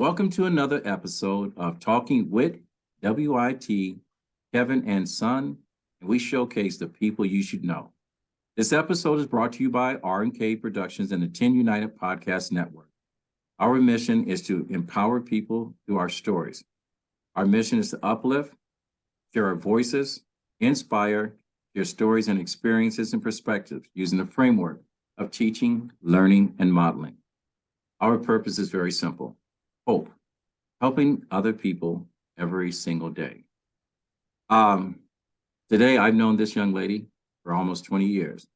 Welcome to another episode of Talking with WIT, Kevin and Son, and we showcase the people you should know. This episode is brought to you by RMK Productions and the 10 United Podcast Network. Our mission is to empower people through our stories. Our mission is to uplift, share our voices, inspire, share stories and experiences and perspectives using the framework of teaching, learning, and modeling. Our purpose is very simple: hope, helping other people every single day. Today, I've known this young lady for almost 20 years.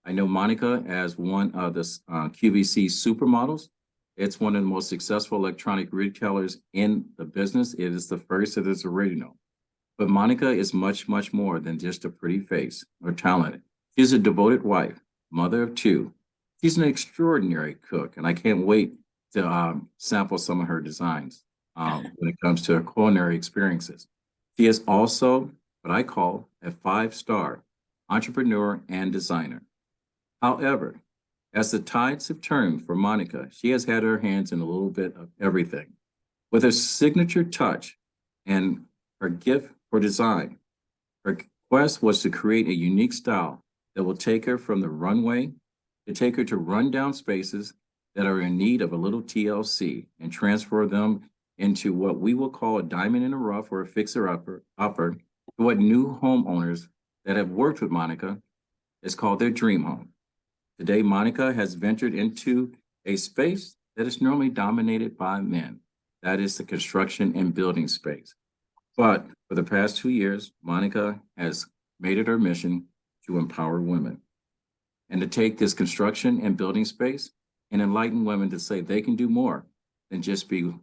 I know Monica as one of the QVC supermodels. It's one of the most successful electronic retailers in the business. It is the first that is original. But Monica is much, much more than just a pretty face or talented. She's a devoted wife, mother of two. She's an extraordinary cook, and I can't wait to sample some of her designs when it comes to her culinary experiences. She is also what I call a 5-star entrepreneur and designer. However, as the tides have turned for Monica, she has had her hands in a little bit of everything. With her signature touch and her gift for design, her quest was to create a unique style that will take her from the runway to take her to rundown spaces that are in need of a little TLC and transfer them into what we will call a diamond in the rough or a fixer-upper to what new homeowners that have worked with Monica is called their dream home. Today, Monica has ventured into a space that is normally dominated by men. That is the construction and building space. But for the past 2 years, Monica has made it her mission to empower women and to take this construction and building space and enlighten women to say they can do more than just be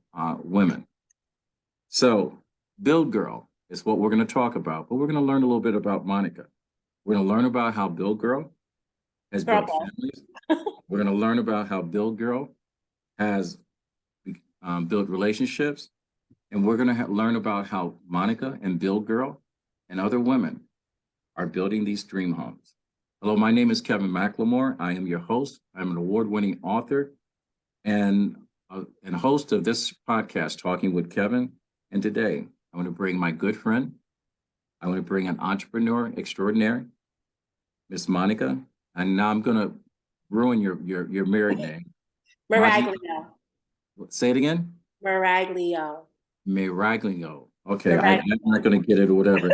women. So Build Girl is what we're going to talk about, but we're going to learn a little bit about Monica. We're going to learn about how Build Girl has built families. We're going to learn about how Build Girl has built relationships. And we're going to learn about how Monica and Build Girl and other women are building these dream homes. Hello, my name is Kevin McLemore. I am your host. I'm an award-winning author and host of this podcast, Talking with Kevin. And today, I want to bring my good friend. I want to bring an entrepreneur extraordinary, Miss Monica. And now I'm going to ruin your married name. Miragolilo. Say it again. Miragolilo. Miragolilo. Okay, I'm not going to get it or whatever.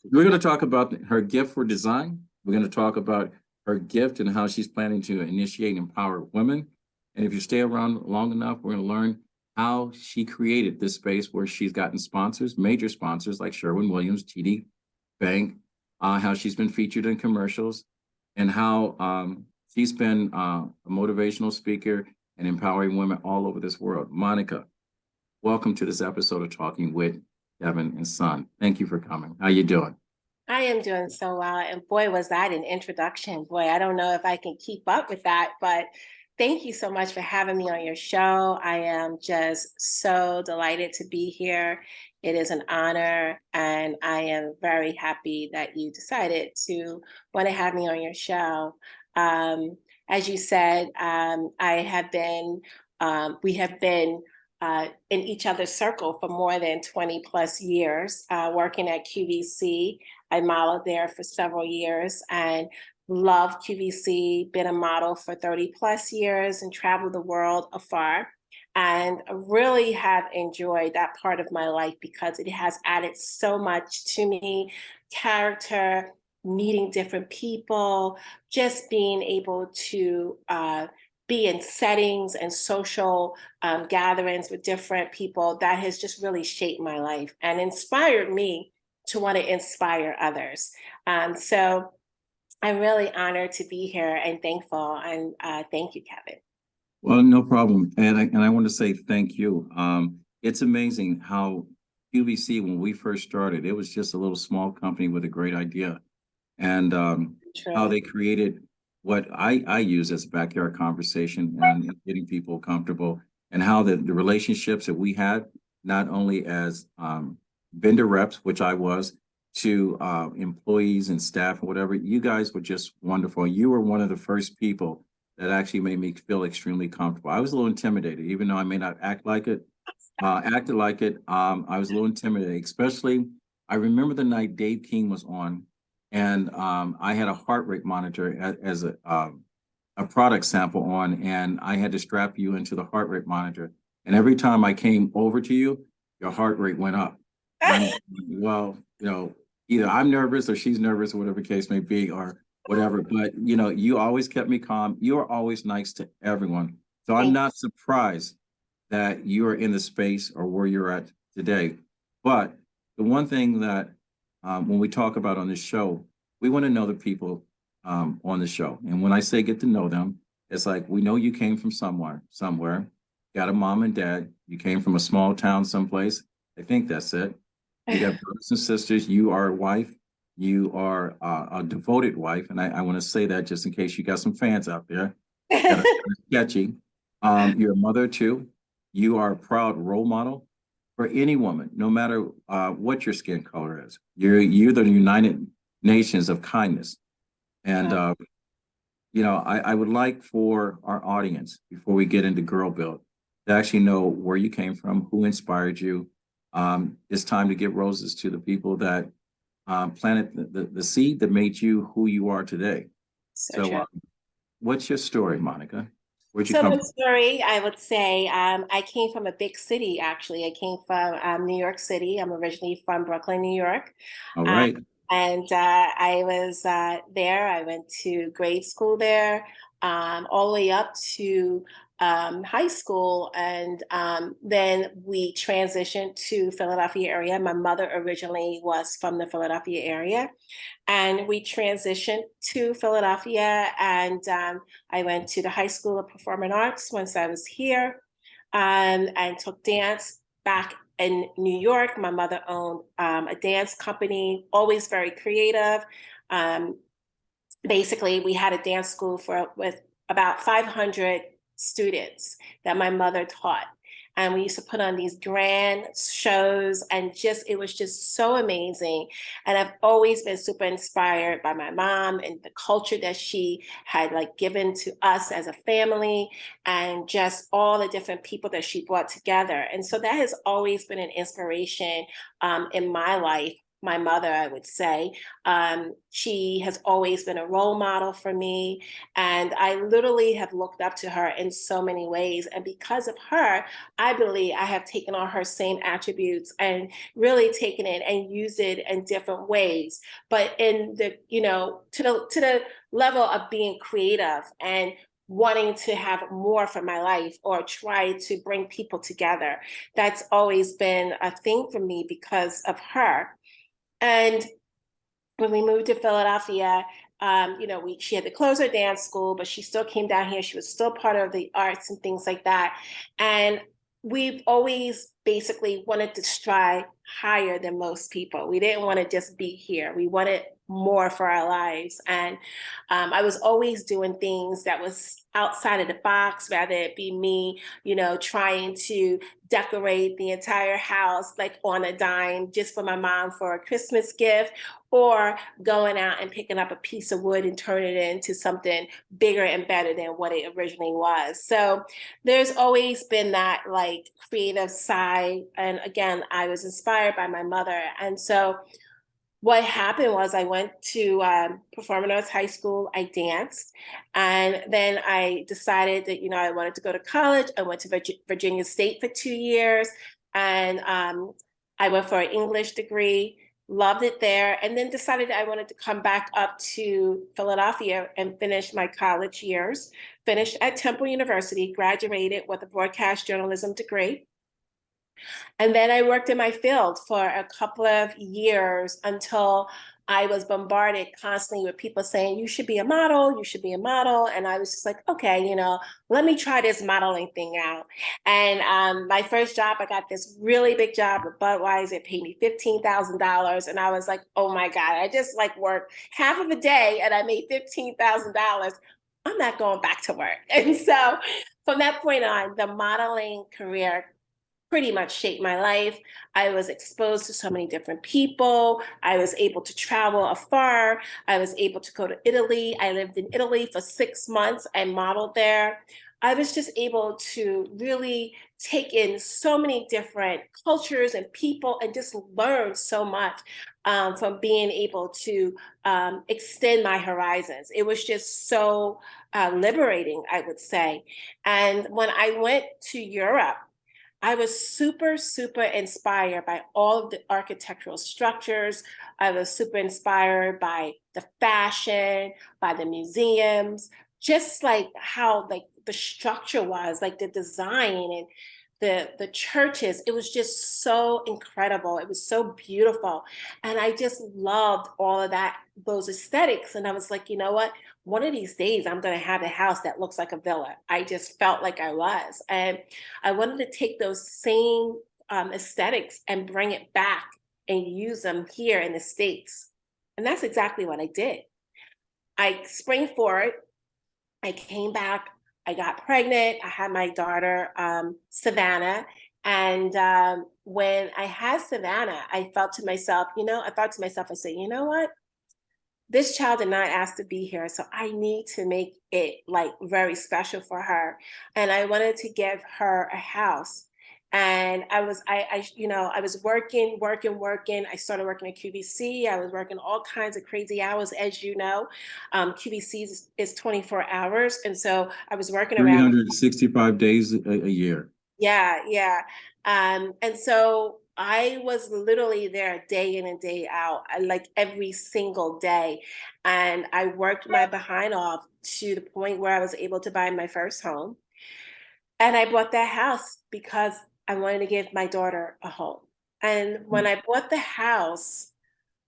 We're going to talk about her gift for design. We're going to talk about her gift and how she's planning to initiate and empower women. And if you stay around long enough, we're going to learn how she created this space where she's gotten sponsors, major sponsors like Sherwin-Williams, TD Bank, how she's been featured in commercials, and how she's been a motivational speaker and empowering women all over this world. Monica, welcome to this episode of Talking with Kevin and Son. Thank you for coming. How you doing? I am doing so well. And boy, was that an introduction. Boy, I don't know if I can keep up with that, but thank you so much for having me on your show. I am just so delighted to be here. It is an honor, and I am very happy that you decided to want to have me on your show. As you said, we have been in each other's circle for more than 20 plus years, working at QVC. I modeled there for several years and loved QVC, been a model for 30 plus years and traveled the world afar. And really have enjoyed that part of my life because it has added so much to me: character, meeting different people, just being able to be in settings and social gatherings with different people. That has just really shaped my life and inspired me to want to inspire others. So I'm really honored to be here and thankful. And thank you, Kevin. Well, no problem. And I want to say thank you. It's amazing how QVC, when we first started, it was just a little small company with a great idea. And how they created what I use as a backyard conversation and getting people comfortable, and how the relationships that we had, not only as vendor reps, which I was, to employees and staff and whatever, you guys were just wonderful. You were one of the first people that actually made me feel extremely comfortable. I was a little intimidated, even though I may not acted like it. I was a little intimidated, especially I remember the night Dave King was on, and I had a heart rate monitor as a product sample on, and I had to strap you into the heart rate monitor. And every time I came over to you, your heart rate went up. And I'm, well, either I'm nervous or she's nervous, or whatever the case may be, or whatever. But you always kept me calm. You are always nice to everyone. So I'm not surprised that you are in the space or where you're at today. But the one thing that when we talk about on this show, we want to know the people on the show. And when I say get to know them, it's like, we know you came from somewhere, got a mom and dad, you came from a small town someplace. I think that's it. You got brothers and sisters, you are a wife, you are a devoted wife. And I want to say that just in case you got some fans out there that are sketchy. You're a mother too. You are a proud role model for any woman, no matter what your skin color is. You're the United Nations of kindness. And I would like for our audience, before we get into Girl Build, to actually know where you came from, who inspired you. It's time to give roses to the people that planted the seed that made you who you are today. So what's your story, Monica? Where'd you come the story, I would say, I came from a big city, actually. I came from New York City. I'm originally from Brooklyn, New York. All right. And I was there. I went to grade school there, all the way up to high school. And then we transitioned to Philadelphia area. My mother originally was from the Philadelphia area. And we transitioned to Philadelphia, and I went to the High School of Performing Arts once I was here, and took dance back in New York. My mother owned a dance company, always very creative. Basically, we had a dance school with about 500 students that my mother taught. And we used to put on these grand shows, and it was just so amazing. And I've always been super inspired by my mom and the culture that she had given to us as a family, and just all the different people that she brought together. And so that has always been an inspiration in my life. My mother, I would say, she has always been a role model for me. And I literally have looked up to her in so many ways. And because of her, I believe I have taken on her same attributes and really taken it and used it in different ways. But in the, to the level of being creative and wanting to have more for my life, or try to bring people together. That's always been a thing for me because of her. And when we moved to Philadelphia, she had to close her dance school, but she still came down here. She was still part of the arts and things like that. And we've always basically wanted to strive higher than most people. We didn't want to just be here. We wanted more for our lives. And I was always doing things that was outside of the box, rather it be me, trying to decorate the entire house on a dime just for my mom for a Christmas gift, or going out and picking up a piece of wood and turning it into something bigger and better than what it originally was. So there's always been that creative side. And again, I was inspired by my mother. And so what happened was I went to Performing Arts High School. I danced, and then I decided that I wanted to go to college. I went to Virginia State for 2 years, and I went for an English degree. Loved it there, and then decided I wanted to come back up to Philadelphia and finish my college years. Finished at Temple University, graduated with a broadcast journalism degree. And then I worked in my field for a couple of years until I was bombarded constantly with people saying, you should be a model, you should be a model. And I was just like, okay, let me try this modeling thing out. And my first job, I got this really big job with Budweiser. It paid me $15,000. And I was like, oh my God, I just worked half of a day and I made $15,000. I'm not going back to work. And so from that point on, the modeling career pretty much shaped my life. I was exposed to so many different people. I was able to travel afar. I was able to go to Italy. I lived in Italy for 6 months and modeled there. I was just able to really take in so many different cultures and people and just learn so much from being able to extend my horizons. It was just so liberating, I would say. And when I went to Europe, I was super, super inspired by all of the architectural structures. I was super inspired by the fashion, by the museums, just like how like the structure was, like the design and the churches. It was just so incredible. It was so beautiful. And I just loved all of that, those aesthetics. And I was like, you know what? One of these days I'm going to have a house that looks like a villa. I just felt like I was. And I wanted to take those same aesthetics and bring it back and use them here in the States. And that's exactly what I did. I sprang forward. I came back. I got pregnant. I had my daughter, Savannah. And when I had Savannah, I felt to myself, I thought to myself, I said, you know what? This child did not ask to be here, so I need to make it like very special for her. And I wanted to give her a house. And I was working. I started working at QVC. I was working all kinds of crazy hours, as you know. QVC is 24 hours. And so I was working around. 365 days a year. Yeah, yeah. And so I was literally there day in and day out, like every single day. And I worked my behind off to the point where I was able to buy my first home. And I bought that house because I wanted to give my daughter a home. And when I bought the house,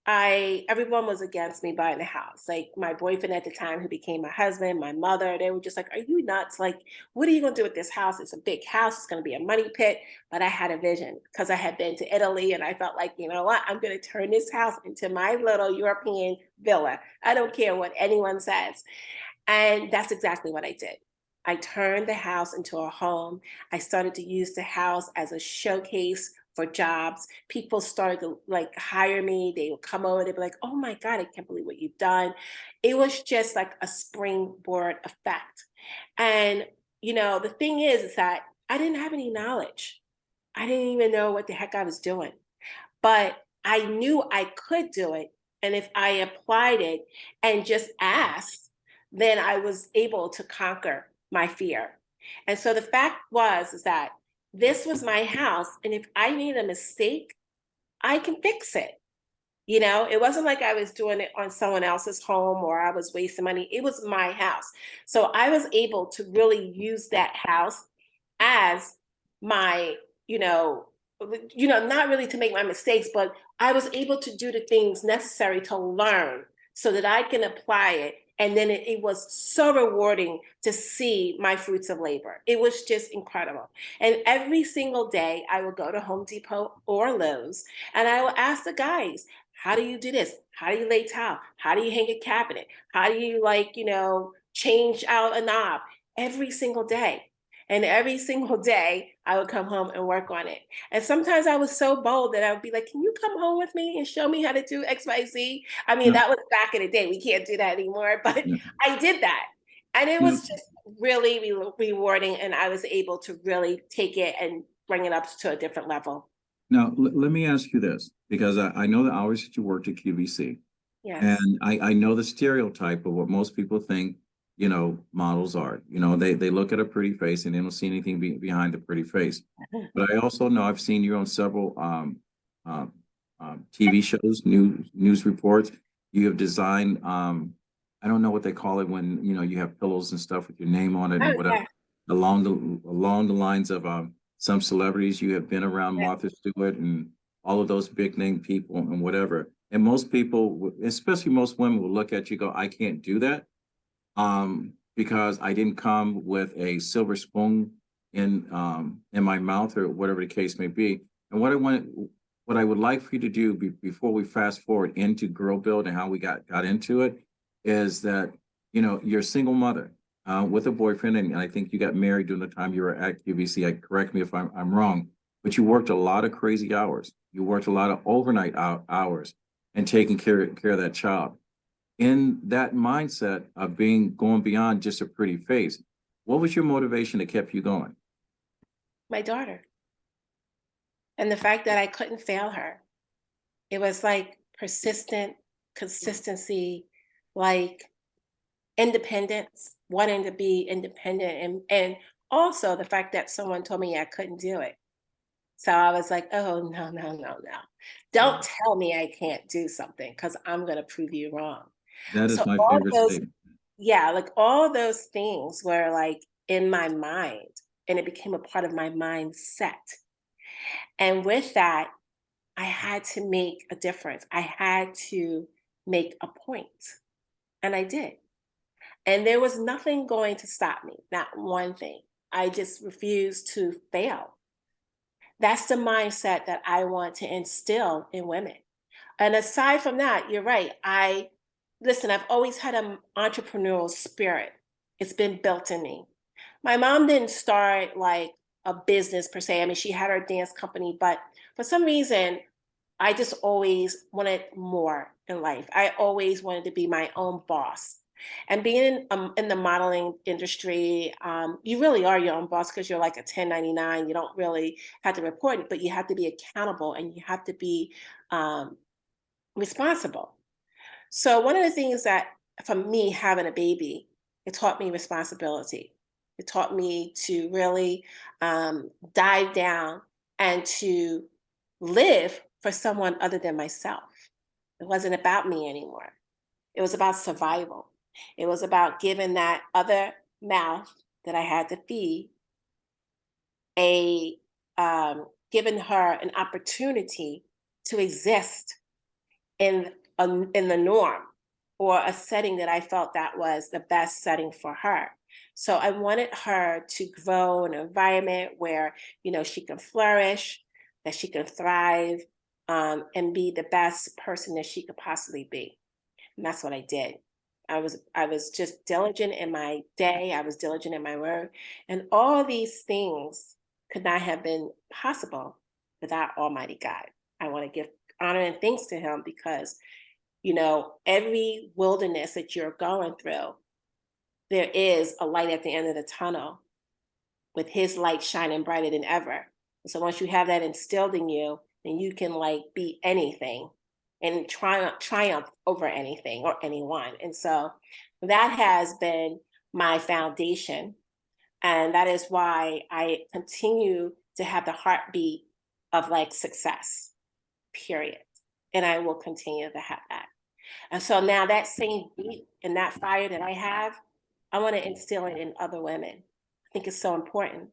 everyone was against me buying the house. Like my boyfriend at the time, who became my husband, my mother, they were just like, "Are you nuts? Like, what are you gonna do with this house? It's a big house, it's gonna be a money pit." But I had a vision because I had been to Italy and I felt like, you know what, I'm gonna turn this house into my little European villa. I don't care what anyone says. And that's exactly what I did. I turned the house into a home. I started to use the house as a showcase for jobs. People started to like hire me. They would come over, they'd be like, "Oh my God, I can't believe what you've done." It was just like a springboard effect. And the thing is that I didn't have any knowledge. I didn't even know what the heck I was doing. But I knew I could do it. And if I applied it and just asked, then I was able to conquer my fear. And so the fact was is that this was my house. And if I made a mistake, I can fix it. It wasn't like I was doing it on someone else's home or I was wasting money. It was my house. So I was able to really use that house as my, not really to make my mistakes, but I was able to do the things necessary to learn so that I can apply it. And then it was so rewarding to see my fruits of labor. It was just incredible. And every single day I would go to Home Depot or Lowe's and I would ask the guys, how do you do this? How do you lay tile? How do you hang a cabinet? How do you change out a knob? Every single day. And every single day I would come home and work on it. And sometimes I was so bold that I would be like, "Can you come home with me and show me how to do XYZ?" I mean, Yeah, that was back in the day. We can't do that anymore, but yeah. I did that. And it Now, was just really rewarding. And I was able to really take it and bring it up to a different level. let me ask you this, because I know the hours that you worked at QVC, Yes. and I know the stereotype of what most people think, models are. They look at a pretty face and they don't see anything behind the pretty face. But I also know I've seen you on several um, TV shows, news reports. You have designed, I don't know what they call it when, you have pillows and stuff with your name on it Oh, and whatever. yeah. Along the lines of some celebrities, you have been around Yeah. Martha Stewart and all of those big name people and whatever. And most people, especially most women, will look at you and go, "I can't do that." Because I didn't come with a silver spoon in my mouth or whatever the case may be. And what I would like for you to do before we fast forward into Girl Build and how we got into it, is that you're a single mother with a boyfriend, and I think you got married during the time you were at QVC. Correct me if I'm wrong. but you worked a lot of crazy hours. You worked a lot of overnight hours and taking care of that child. In that mindset of going beyond just a pretty face, what was your motivation that kept you going? My daughter. And the fact that I couldn't fail her. It was like persistent consistency, like independence, wanting to be independent, and also the fact that someone told me I couldn't do it. So I was like, oh, no, no, no, no. Don't Wow. tell me I can't do something because I'm going to prove you wrong. That So is my all favorite those, statement. yeah, like all those things were like in my mind, and it became a part of my mindset. And with that, I had to make a difference. I had to make a point, and I did. And there was nothing going to stop me, not one thing. I just refused to fail. That's the mindset that I want to instill in women. And aside from that, you're right. I've always had an entrepreneurial spirit. It's been built in me. My mom didn't start like a business per se. I mean, she had her dance company, but for some reason, I just always wanted more in life. I always wanted to be my own boss. And being in the modeling industry, you really are your own boss because you're like a 1099. You don't really have to report, but you have to be accountable and you have to be um, responsible. So one of the things that for me having a baby, it taught me responsibility. It taught me to really dive down and to live for someone other than myself. It wasn't about me anymore. It was about survival. It was about giving that other mouth that I had to feed a giving her an opportunity to exist in in the norm or a setting that I felt that was the best setting for her. So I wanted her to grow in an environment where she can flourish, that she can thrive, and be the best person that she could possibly be. And that's what I did. I was just diligent in my day. I was diligent in my work, and all these things could not have been possible without Almighty God. I want to give honor and thanks to Him because every wilderness that you're going through, there is a light at the end of the tunnel with His light shining brighter than ever. And so once you have that instilled in you, then you can like be anything and triumph over anything or anyone. And so that has been my foundation. And that is why I continue to have the heartbeat of like success, period. And I will continue to have that. And so now that same beat and that fire that I have, I want to instill it in other women. I think it's so important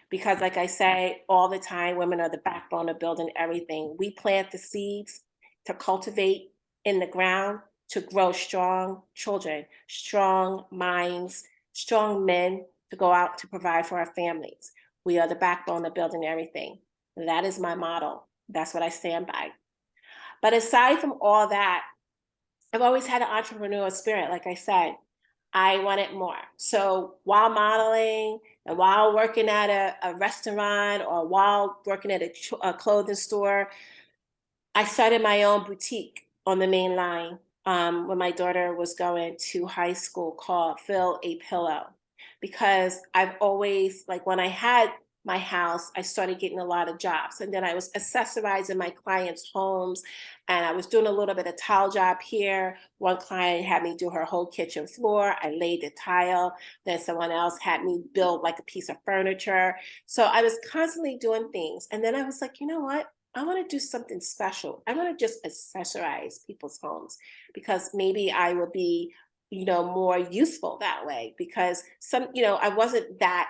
because, like I say all the time, women are the backbone of building everything. We plant the seeds to cultivate in the ground to grow strong children, strong minds, strong men to go out to provide for our families. We are the backbone of building everything. That is my motto. That's what I stand by. But aside from all that, I've always had an entrepreneurial spirit. Like I said, I wanted more. So while modeling and while working at a restaurant or while working at a clothing store, I started my own boutique on the main line when my daughter was going to high school called Fill a Pillow. Because I've always, like when I had my house, I started getting a lot of jobs. And then I was accessorizing my clients' homes and I was doing a little bit of tile job here. One client had me do her whole kitchen floor. I laid the tile. Then someone else had me build like a piece of furniture. So I was constantly doing things. And then I was like, you know what? I want to do something special. I want to just accessorize people's homes because maybe I will be, more useful that way because I wasn't that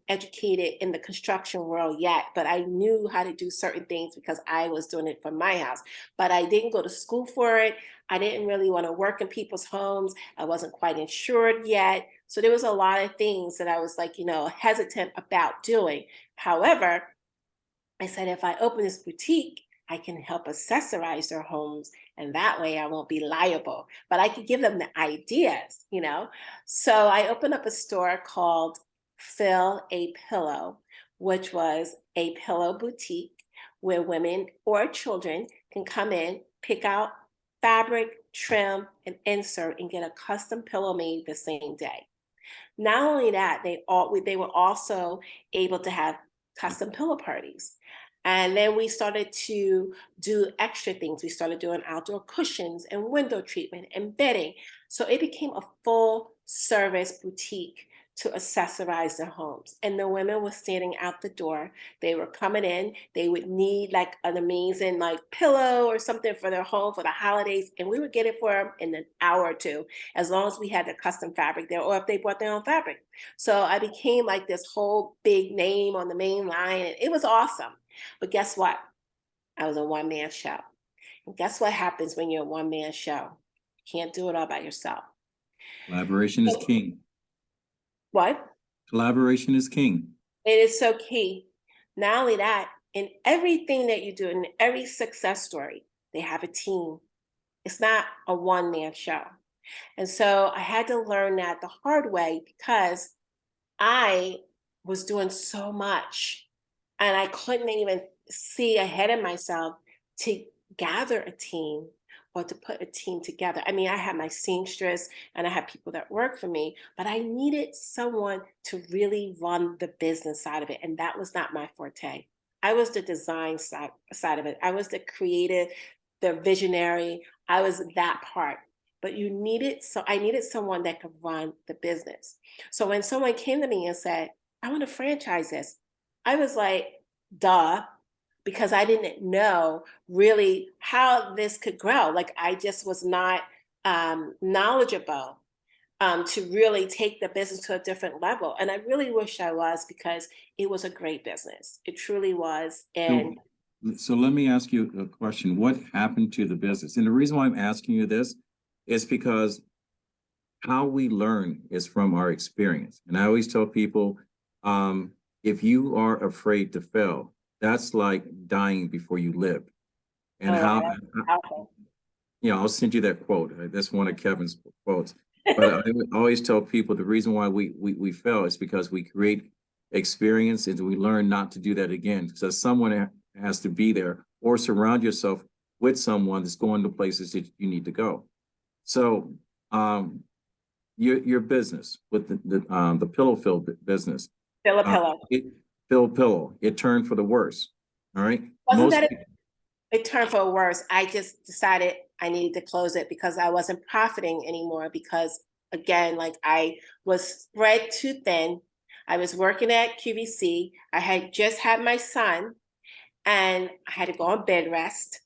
educated in the construction world yet, but I knew how to do certain things because I was doing it for my house. But I didn't go to school for it. I didn't really want to work in people's homes. I wasn't quite insured yet. So there was a lot of things that I was like, hesitant about doing. However, I said, if I open this boutique, I can help accessorize their homes. And that way I won't be liable, but I could give them the ideas. So I opened up a store called Fill a Pillow, which was a pillow boutique where women or children can come in, pick out fabric, trim, and insert, and get a custom pillow made the same day. Not only that, they were also able to have custom pillow parties. And then we started to do extra things. We started doing outdoor cushions and window treatment and bedding. So it became a full service boutique to accessorize their homes. And the women were standing out the door. They were coming in. They would need like an amazing like pillow or something for their home for the holidays. And we would get it for them in an hour or two, as long as we had the custom fabric there, or if they brought their own fabric. So I became like this whole big name on the main line, and it was awesome. But guess what? I was a one-man show. And guess what happens when you're a one-man show? You can't do it all by yourself. Collaboration is king. What? Collaboration is king. It is so key. Not only that, in everything that you do, in every success story, they have a team. It's not a one-man show. And so I had to learn that the hard way, because I was doing so much and I couldn't even see ahead of myself to gather a team or to put a team together. I mean, I had my seamstress and I had people that work for me, but I needed someone to really run the business side of it. And that was not my forte. I was the design side of it. I was the creative, the visionary. I was that part. But I needed someone that could run the business. So when someone came to me and said, I want to franchise this, I was like, duh, because I didn't know really how this could grow. Like I just was not knowledgeable to really take the business to a different level. And I really wish I was, because it was a great business. It truly was. And so let me ask you a question. What happened to the business? And the reason why I'm asking you this is because how we learn is from our experience. And I always tell people, if you are afraid to fail, that's like dying before you live. And I'll send you that quote. That's one of Kevin's quotes. But I always tell people the reason why we fail is because we create experience and we learn not to do that again. So someone has to be there, or surround yourself with someone that's going to places that you need to go. So your business with the pillow fill business. Fill a Pillow. Fill Pillow. It turned for the worse. All right. It turned for the worse. I just decided I needed to close it because I wasn't profiting anymore. Because again, like I was spread too thin. I was working at QVC. I had just had my son, and I had to go on bed rest,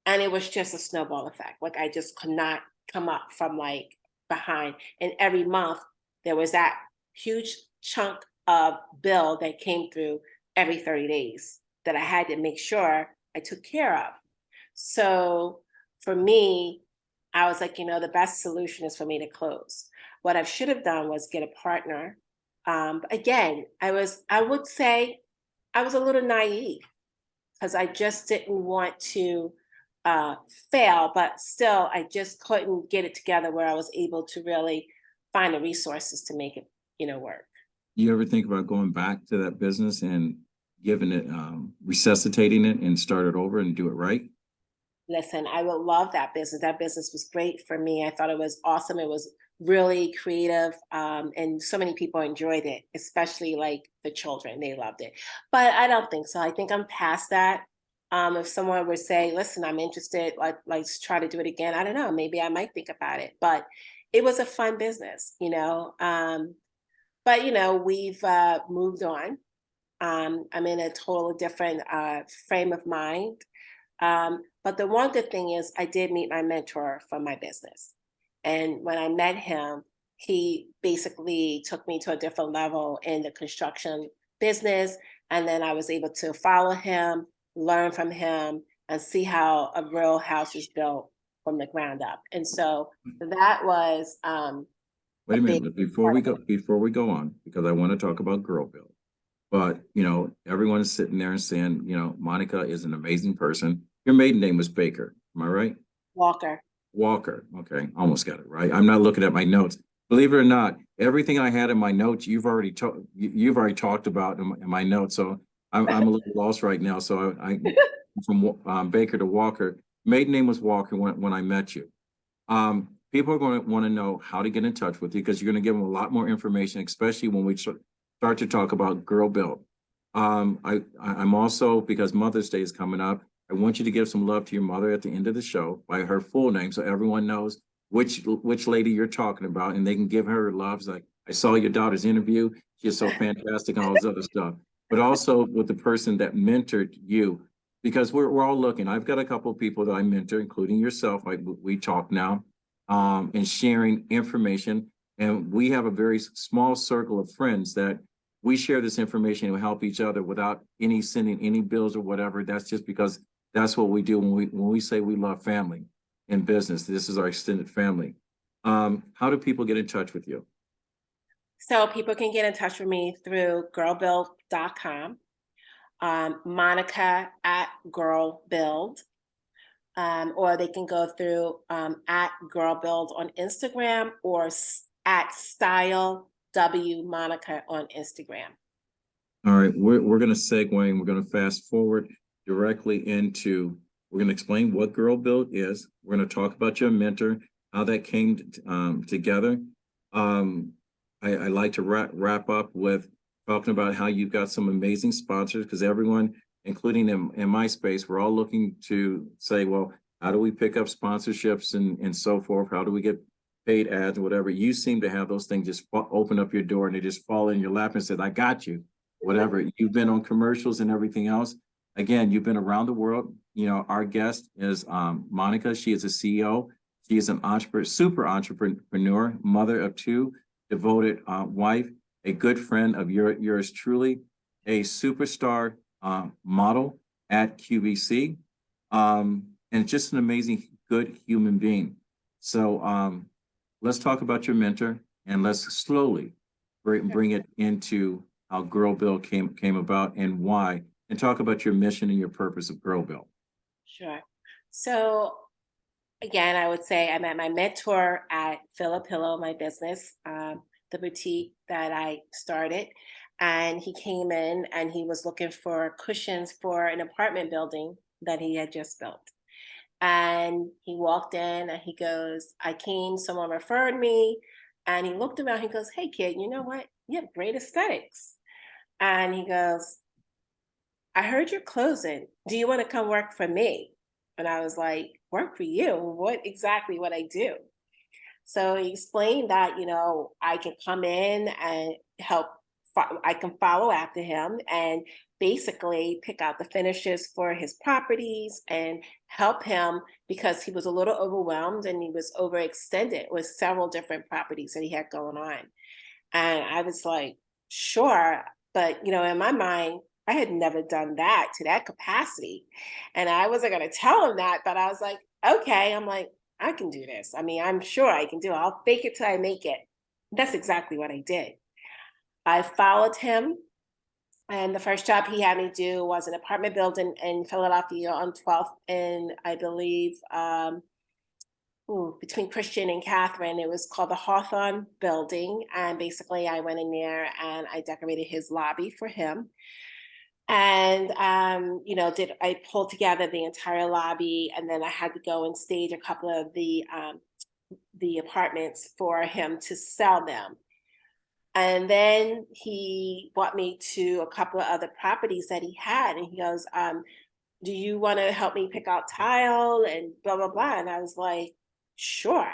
and it was just a snowball effect. Like I just could not come up from like behind. And every month there was that huge chunk of bill that came through every 30 days that I had to make sure I took care of. So for me, I was like, the best solution is for me to close. What I should have done was get a partner. Again, I would say I was a little naive, because I just didn't want to fail, but still I just couldn't get it together where I was able to really find the resources to make it, work. You ever think about going back to that business and giving it, resuscitating it and start it over and do it right? Listen, I would love that business. That business was great for me. I thought it was awesome. It was really creative, and so many people enjoyed it, especially like the children. They loved it. But I don't think so. I think I'm past that. If someone would say, listen, I'm interested, let's try to do it again, I don't know, maybe I might think about it. But it was a fun business, but we've moved on. I'm in a totally different frame of mind. But the one good thing is I did meet my mentor for my business. And when I met him, he basically took me to a different level in the construction business. And then I was able to follow him, learn from him, and see how a real house is built from the ground up. And so that was wait a minute, before we go on, because I want to talk about Girl Build. But everyone is sitting there and saying, Monica is an amazing person. Your maiden name was Baker, am I right? Walker. Walker. Okay, almost got it right. I'm not looking at my notes. Believe it or not, everything I had in my notes, you've already talked about in my notes. So I'm a little lost right now. So I from Baker to Walker. Maiden name was Walker when I met you. People are going to want to know how to get in touch with you because you're going to give them a lot more information, especially when we start to talk about Girl Built. I'm also, because Mother's Day is coming up, I want you to give some love to your mother at the end of the show by her full name so everyone knows which lady you're talking about and they can give her love. Like, I saw your daughter's interview. She is so fantastic and all this other stuff. But also with the person that mentored you, because we're all looking. I've got a couple of people that I mentor, including yourself. We talk now and sharing information. And we have a very small circle of friends that we share this information and help each other without any sending any bills or whatever. That's just because that's what we do when we say we love family in business. This is our extended family. How do people get in touch with you? So people can get in touch with me through girlbuild.com, Monica at girlbuild, or they can go through at girlbuild on Instagram or at style W Monica on Instagram. All right, we're going to segue and we're going to fast forward directly into, we're going to explain what Girl Built is. We're going to talk about your mentor, how that came together. I like to wrap up with talking about how you've got some amazing sponsors, because everyone, including in my space, we're all looking to say, well, how do we pick up sponsorships and so forth? How do we get paid ads or whatever? You seem to have those things just open up your door and they just fall in your lap and said, I got you, whatever. You've been on commercials and everything else. Again, you've been around the world. You know, our guest is Monica. She is a CEO. She is an super entrepreneur, mother of two, devoted wife, a good friend of yours truly, a superstar model at QVC, and just an amazing, good human being. So let's talk about your mentor and let's slowly bring it into how Girl Built came about and why, and talk about your mission and your purpose of Girl Built. Sure. So again, I would say I met my mentor at Pillow, my business, the boutique that I started. And he came in and he was looking for cushions for an apartment building that he had just built. And he walked in and he goes, I came, someone referred me. And he looked around, he goes, hey kid, you know what? You have great aesthetics. And he goes, I heard you're closing. Do you want to come work for me? And I was like, work for you? What exactly what I do? So he explained that, you know, I can come in and help, I can follow after him and basically pick out the finishes for his properties and help him because he was a little overwhelmed and he was overextended with several different properties that he had going on. And I was like, sure. But, you know, in my mind, I had never done that to that capacity. And I wasn't going to tell him that, but I was like, okay. I'm like, I can do this. I mean, I'm sure I can do it. I'll fake it till I make it. That's exactly what I did. I followed him. And the first job he had me do was an apartment building in Philadelphia on 12th and I believe between Christian and Catherine. It was called the Hawthorne Building. And basically I went in there and I decorated his lobby for him. And, you know, I pulled together the entire lobby and then I had to go and stage a couple of the apartments for him to sell them. And then he brought me to a couple of other properties that he had. And he goes, do you want to help me pick out tile and blah, blah, blah. And I was like, sure.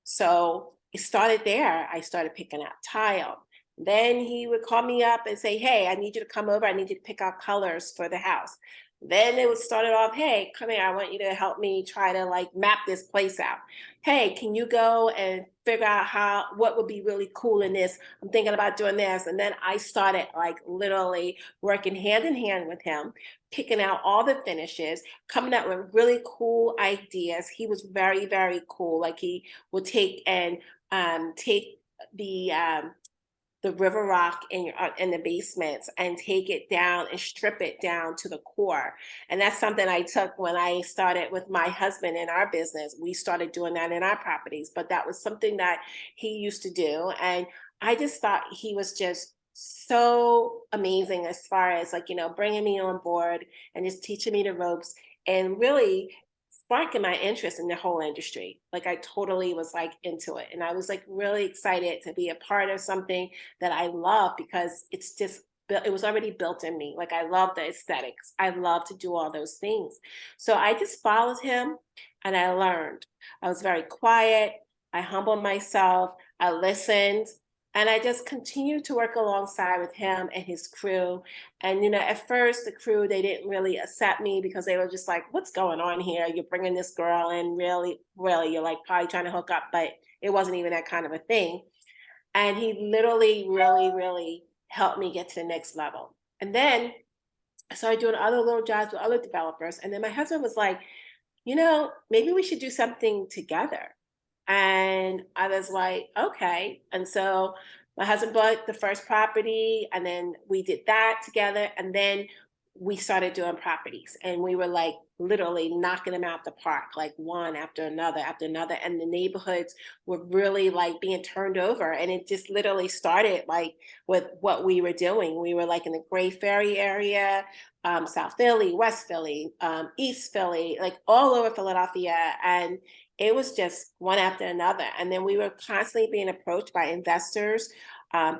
So it started there. I started picking out tile. Then he would call me up and say, hey, I need you to come over. I need you to pick out colors for the house. Then it would start it off, hey, come here. I want you to help me try to like map this place out. Hey, can you go and figure out what would be really cool in this? I'm thinking about doing this. And then I started like literally working hand in hand with him, picking out all the finishes, coming up with really cool ideas. He was very, very cool. Like he would take and take the the river rock in the basements and take it down and strip it down to the core. And that's something I took when I started with my husband in our business. We started doing that in our properties, but that was something that he used to do. And I just thought he was just so amazing as far as like, bringing me on board and just teaching me the ropes and really sparking my interest in the whole industry. Like I totally was like into it. And I was like really excited to be a part of something that I love because it's just, it was already built in me. Like I love the aesthetics. I love to do all those things. So I just followed him and I learned. I was very quiet. I humbled myself. I listened. And I just continued to work alongside with him and his crew. And, at first the crew, they didn't really accept me because they were just like, what's going on here? You're bringing this girl in, really, really, you're like probably trying to hook up, but it wasn't even that kind of a thing. And he literally, really, really helped me get to the next level. And then I started doing other little jobs with other developers. And then my husband was like, maybe we should do something together. And I was like, okay. And so my husband bought the first property, and then we did that together. And then we started doing properties, and we were like literally knocking them out the park, like one after another after another. And the neighborhoods were really like being turned over. And it just literally started like with what we were doing. We were like in the Great Ferry area, South Philly, West Philly, East Philly, like all over Philadelphia. And it was just one after another. And then we were constantly being approached by investors.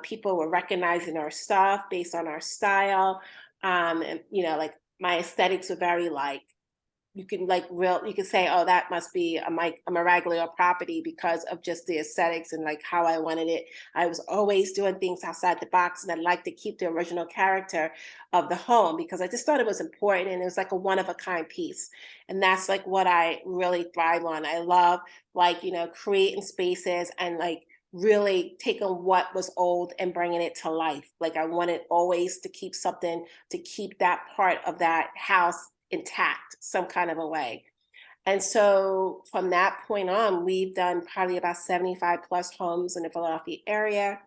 People were recognizing our stuff based on our style. And like my aesthetics were very like, you can say, oh, that must be a Miragolilo property because of just the aesthetics and like how I wanted it. I was always doing things outside the box, and I like to keep the original character of the home because I just thought it was important, and it was like a one of a kind piece. And that's like what I really thrive on. I love like, creating spaces and like really taking what was old and bringing it to life. Like I wanted always to keep something to keep that part of that house intact some kind of a way. And so from that point on, we've done probably about 75 plus homes in the Philadelphia area.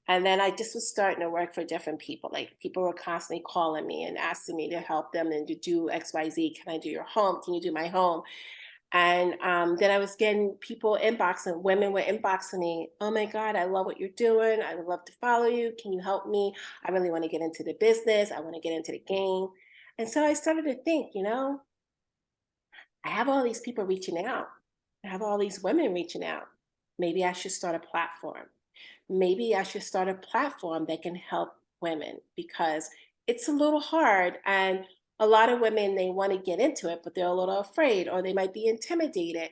And then I just was starting to work for different people. Like people were constantly calling me and asking me to help them and to do XYZ. Can I do your home? Can you do my home? And then I was getting people inboxing, women were inboxing me, oh my God, I love what you're doing. I would love to follow you. Can you help me? I really want to get into the business. I want to get into the game. And so I started to think, I have all these people reaching out. I have all these women reaching out. Maybe I should start a platform. Maybe I should start a platform that can help women because it's a little hard. And a lot of women, they want to get into it, but they're a little afraid or they might be intimidated.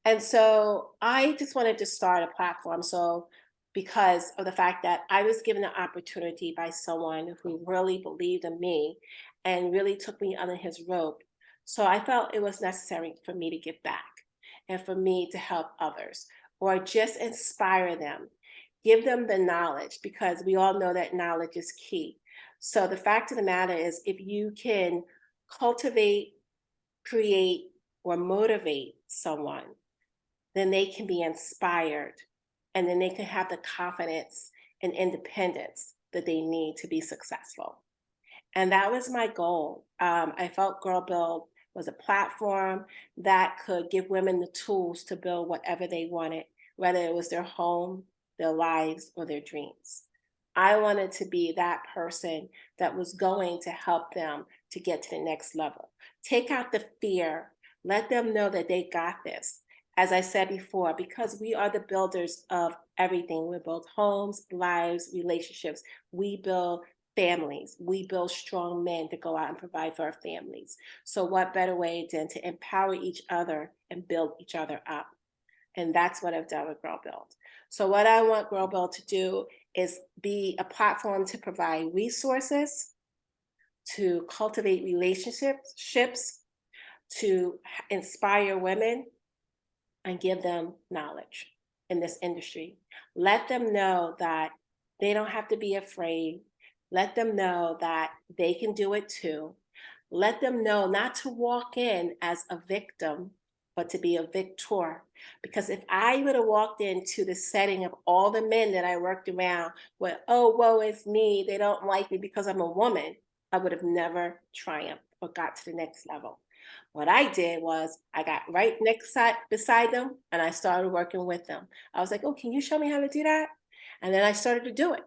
And so I just wanted to start a platform. So because of the fact that I was given the opportunity by someone who really believed in me and really took me under his rope. So I felt it was necessary for me to give back and for me to help others or just inspire them, give them the knowledge because we all know that knowledge is key. So the fact of the matter is if you can cultivate, create, or motivate someone, then they can be inspired and then they can have the confidence and independence that they need to be successful. And that was my goal. I felt Girl Build was a platform that could give women the tools to build whatever they wanted, whether it was their home, their lives, or their dreams. I wanted to be that person that was going to help them to get to the next level. Take out the fear, let them know that they got this. As I said before, because we are the builders of everything. We build homes, lives, relationships. We build families. We build strong men to go out and provide for our families. So what better way than to empower each other and build each other up? And that's what I've done with Girl Build. So what I want Girl Build to do is be a platform to provide resources, to cultivate relationships, to inspire women, and give them knowledge in this industry. Let them know that they don't have to be afraid. Let them know that they can do it too. Let them know not to walk in as a victim, but to be a victor. Because if I would have walked into the setting of all the men that I worked around with, oh, woe is me, they don't like me because I'm a woman, I would have never triumphed or got to the next level. What I did was I got right next side beside them and I started working with them. I was like, oh, can you show me how to do that? And then I started to do it.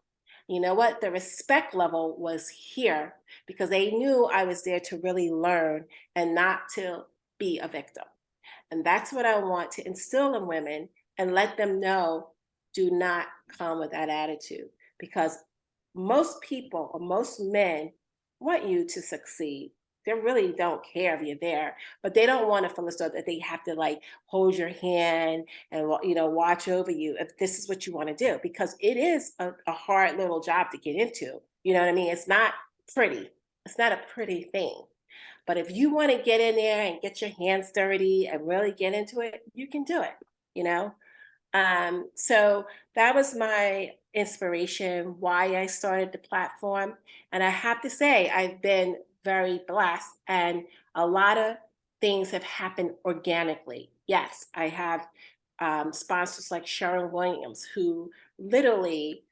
You know what? The respect level was here because they knew I was there to really learn and not to be a victim. And that's what I want to instill in women and let them know, do not come with that attitude, because most people or most men want you to succeed. They really don't care if you're there, but they don't want to feel as though that they have to like hold your hand and watch over you if this is what you want to do, because it is a hard little job to get into. You know what I mean? It's not pretty. It's not a pretty thing. But if you want to get in there and get your hands dirty and really get into it, you can do it, you know? So that was my inspiration, why I started the platform. And I have to say, I've been very blessed, and a lot of things have happened organically. Yes, I have sponsors like Sharon Williams, who literally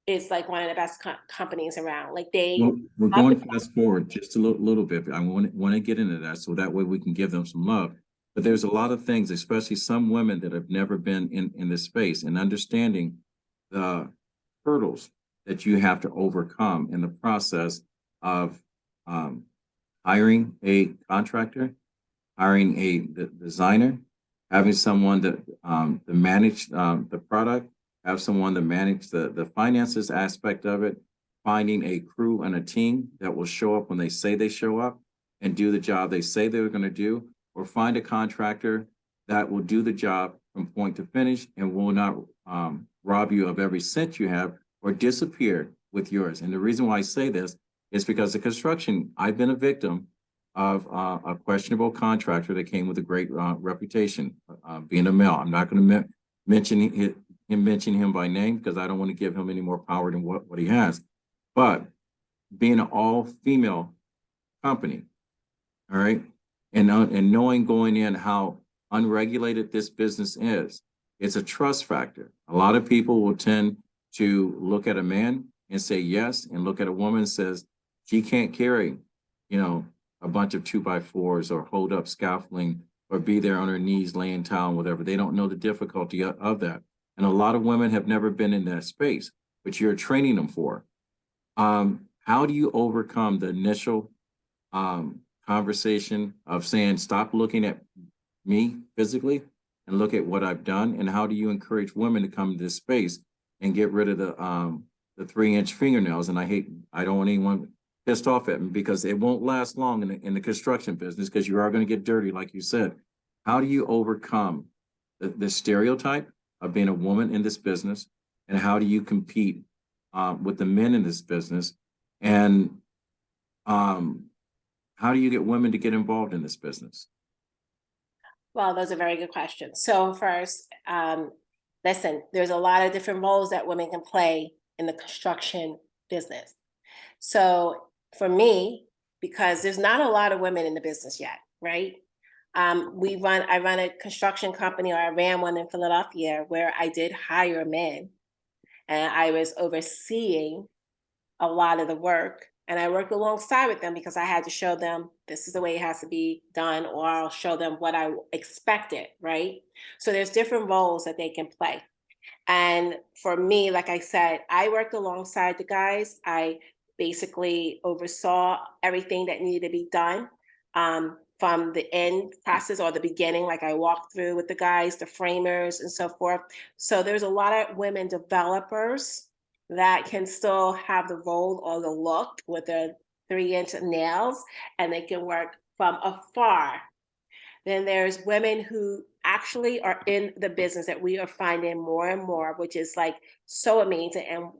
is like one of the best companies around. Like they Well, we're love the going fast forward just a little bit. I want to get into that so that way we can give them some love. But there's a lot of things, especially some women that have never been in this space, and understanding the hurdles that you have to overcome in the process of um, hiring a contractor, hiring a designer, having someone to manage the product, have someone to manage the finances aspect of it, finding a crew and a team that will show up when they say they show up and do the job they say they're going to do, or find a contractor that will do the job from point to finish and will not rob you of every cent you have or disappear with yours. And the reason why I say this is because the construction, I've been a victim of a questionable contractor that came with a great reputation, being a male. I'm not going to mention him by name because I don't want to give him any more power than what he has. But being an all-female company, all right, and knowing going in how unregulated this business is, it's a trust factor. A lot of people will tend to look at a man and say yes, and look at a woman and says she can't carry, a bunch of 2x4s or hold up scaffolding or be there on her knees laying tile, whatever. They don't know the difficulty of that. And a lot of women have never been in that space, but you're training them for. How do you overcome the initial conversation of saying, stop looking at me physically and look at what I've done? And how do you encourage women to come to this space and get rid of the 3-inch fingernails? And I don't want anyone pissed off at me because it won't last long in the construction business, because you are going to get dirty, like you said. How do you overcome the stereotype of being a woman in this business? And how do you compete with the men in this business? And how do you get women to get involved in this business? Well, those are very good questions. So first, listen, there's a lot of different roles that women can play in the construction business. So for me, because there's not a lot of women in the business yet, right? I run a construction company, or I ran one in Philadelphia, where I did hire men, and I was overseeing a lot of the work. And I worked alongside with them because I had to show them this is the way it has to be done, or I'll show them what I expected, right? So there's different roles that they can play. And for me, like I said, I worked alongside the guys. I basically oversaw everything that needed to be done from the end process or the beginning. Like I walked through with the guys, the framers and so forth. So there's a lot of women developers that can still have the role or the look with their 3-inch nails, and they can work from afar. Then there's women who actually are in the business that we are finding more and more, which is like so amazing, and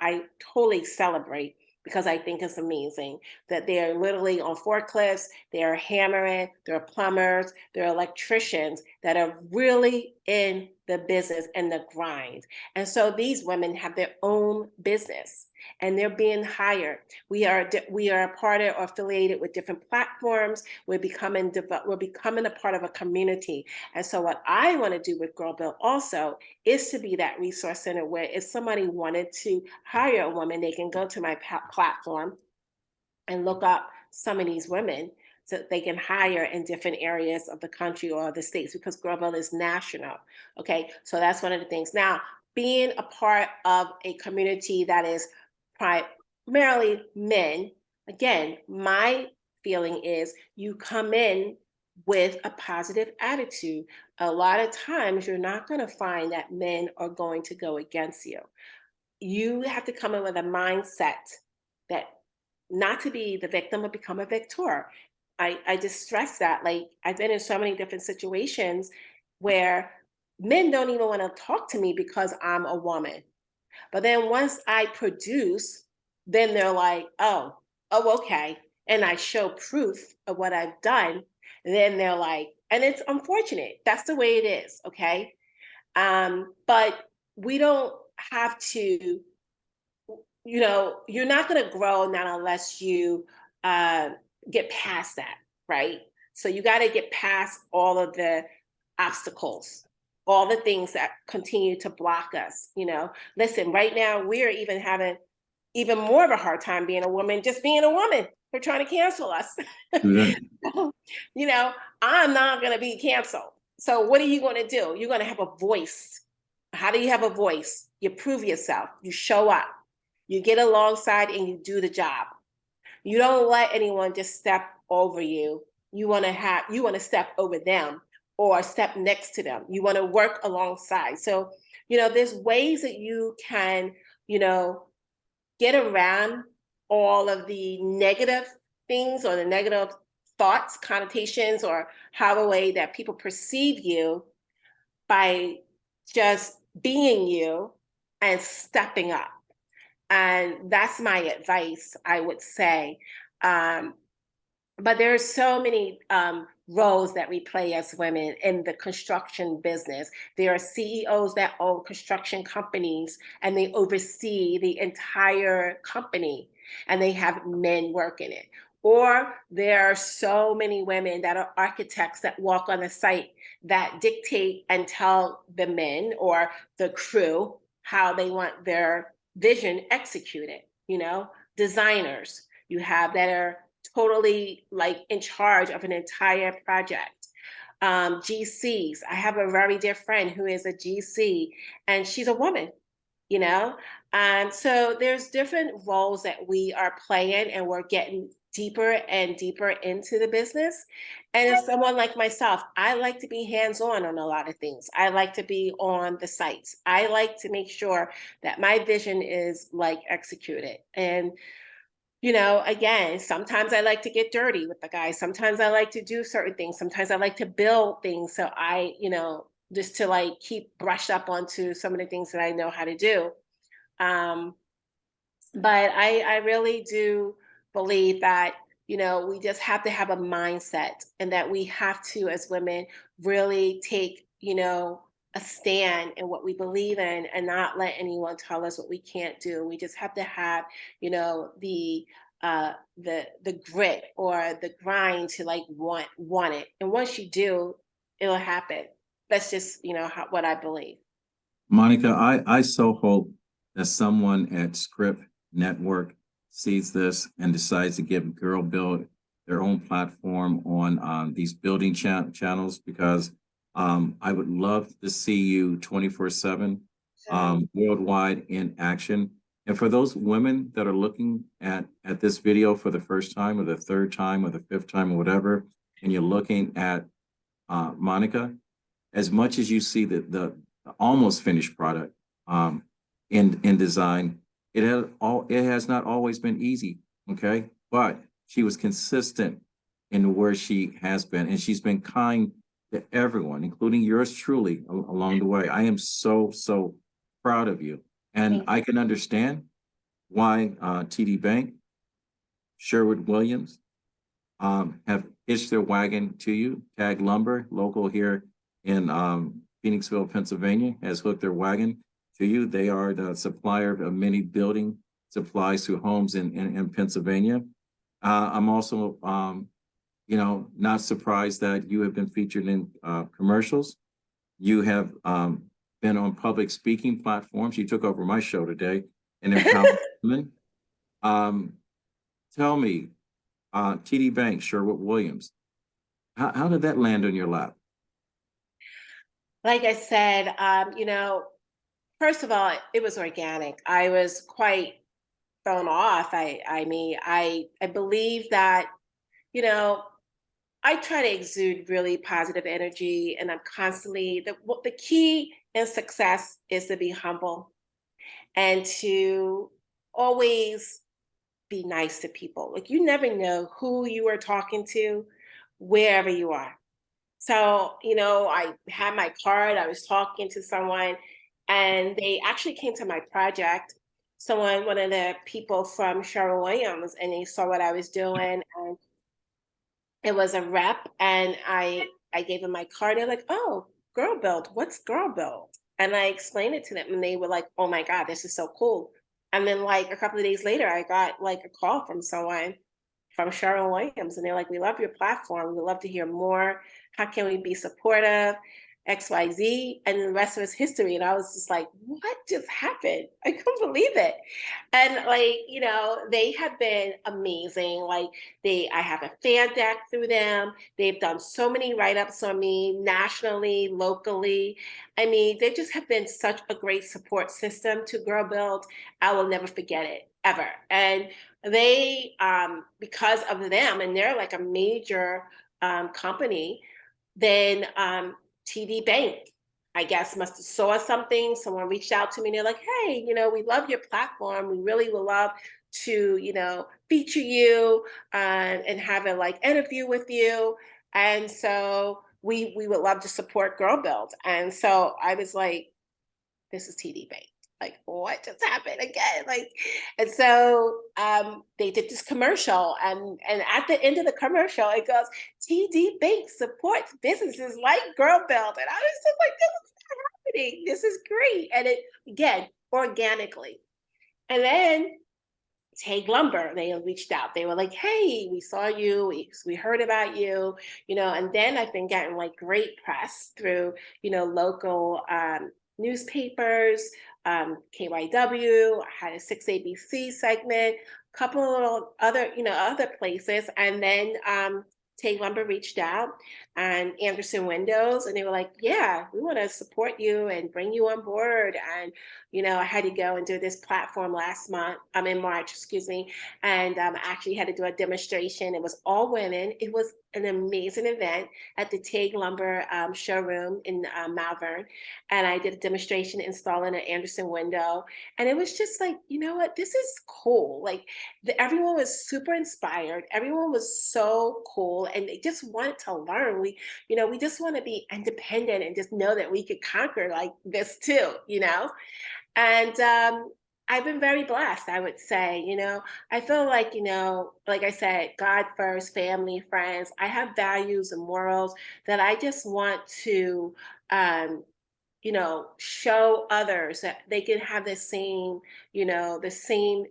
I totally celebrate, because I think it's amazing that they're literally on forklifts, they're hammering, they're plumbers, they're electricians that are really in the business and the grind. And so these women have their own business and they're being hired. We are a part of or affiliated with different platforms. We're becoming a part of a community. And so what I want to do with Girl Build also is to be that resource center where if somebody wanted to hire a woman, they can go to my platform and look up some of these women so that they can hire in different areas of the country or the states, because Girl Build is national. Okay, so that's one of the things. Now, being a part of a community that is primarily men, again, my feeling is you come in with a positive attitude. A lot of times you're not going to find that men are going to go against you. You have to come in with a mindset that not to be the victim, but become a victor. I just stress that. Like, I've been in so many different situations where men don't even want to talk to me because I'm a woman. But then once I produce, then they're like, oh, okay. And I show proof of what I've done. Then they're like, and it's unfortunate. That's the way it is. Okay. But we don't have to, you're not going to grow not unless you get past that, right? So you got to get past all of the obstacles, all the things that continue to block us. Listen, right now we are even having even more of a hard time being a woman, just being a woman. They're trying to cancel us. Yeah. I'm not going to be canceled. So what are you going to do? You're going to have a voice. How do you have a voice? You prove yourself. You show up. You get alongside and you do the job. You don't let anyone just step over you. You want to step over them or step next to them. You want to work alongside. So, there's ways that you can, get around all of the negative things or the negative thoughts, connotations, or how the way that people perceive you by just being you and stepping up. And that's my advice, I would say. But there are so many roles that we play as women in the construction business. There are CEOs that own construction companies and they oversee the entire company and they have men work in it. Or there are so many women that are architects that walk on the site that dictate and tell the men or the crew how they want their vision executed. Designers you have that are totally like in charge of an entire project. GCs. I have a very dear friend who is a GC and she's a woman, so there's different roles that we are playing and we're getting deeper and deeper into the business. And as someone like myself, I like to be hands-on on a lot of things. I like to be on the sites. I like to make sure that my vision is like executed. And again, sometimes I like to get dirty with the guys. Sometimes I like to do certain things. Sometimes I like to build things. So I, just to like keep brushed up onto some of the things that I know how to do. But I really do believe that, we just have to have a mindset and that we have to, as women, really take, a stand in what we believe in and not let anyone tell us what we can't do. We just have to have, the grit or the grind to like want it. And once you do, it'll happen. That's just, what I believe. Monica, I so hope that someone at Script Network sees this and decides to give Girl Build their own platform on these building channels, because I would love to see you 24/7 worldwide in action. And for those women that are looking at this video for the first time or the third time or the fifth time or whatever, and you're looking at Monica, as much as you see the almost finished product in design, it has not always been easy, okay? But she was consistent in where she has been, and she's been kind to everyone, including yours truly, along the way. I am so proud of you, and I can understand why TD Bank, Sherwood Williams have hitched their wagon to you. Tag Lumber, local here in Phoenixville, Pennsylvania, has hooked their wagon to you. They are the supplier of many building supplies to homes in Pennsylvania. I'm also, not surprised that you have been featured in commercials. You have been on public speaking platforms. You took over my show today and empowered women. Um, Tell me, TD Bank, Sherwood Williams, how did that land on your lap? Like I said, first of all, it was organic. I was quite thrown off. I believe that, you know, I try to exude really positive energy, and I'm constantly the key in success is to be humble and to always be nice to people. Like you never know who you are talking to, wherever you are. So, I had my card, I was talking to someone, and they actually came to my project. One of the people from Sherwin Williams, and they saw what I was doing, and it was a rep, and I gave them my card. They're like, "Oh, Girl Build, what's Girl Build?" And I explained it to them, and they were like, "Oh my God, this is so cool." And then, like a couple of days later, I got like a call from someone from Sherwin Williams, and they're like, "We love your platform. We'd love to hear more. How can we be supportive? XYZ." And the rest of it's history. And I was just like, what just happened? I couldn't believe it. And like, they have been amazing. Like I have a fan deck through them. They've done so many write-ups on me nationally, locally. I mean, they just have been such a great support system to Girl Build. I will never forget it ever. And they, because of them, and they're like a major company, then TD Bank, I guess, must have saw something. Someone reached out to me and they're like, "Hey, we love your platform. We really would love to, feature you and have a like interview with you. And so we would love to support Girl Build." And so I was like, this is TD Bank. Like, what just happened again? Like, and so they did this commercial, and at the end of the commercial, it goes, "TD Bank supports businesses like Girl Build," and I was just like, "This is happening. This is great," and it again organically, and then Tag Lumber, they reached out. They were like, "Hey, we saw you. We heard about you, And then I've been getting like great press through, local newspapers, KYW. I had a 6ABC segment, a couple of little other, other places, and then Tag Lumber reached out and Anderson Windows, and they were like, "Yeah, we want to support you and bring you on board." And I had to go and do this platform last month. I'm in March, excuse me, and I actually had to do a demonstration. It was all women. It was an amazing event at the Tag Lumber showroom in Malvern, and I did a demonstration installing an Anderson window, and it was just like, you know what, this is cool. Like everyone was super inspired. Everyone was so cool, and they just wanted to learn. We just want to be independent and just know that we could conquer like this too. And I've been very blessed, I would say. I feel like, like I said, God first, family, friends. I have values and morals that I just want to, um, show others that they can have the same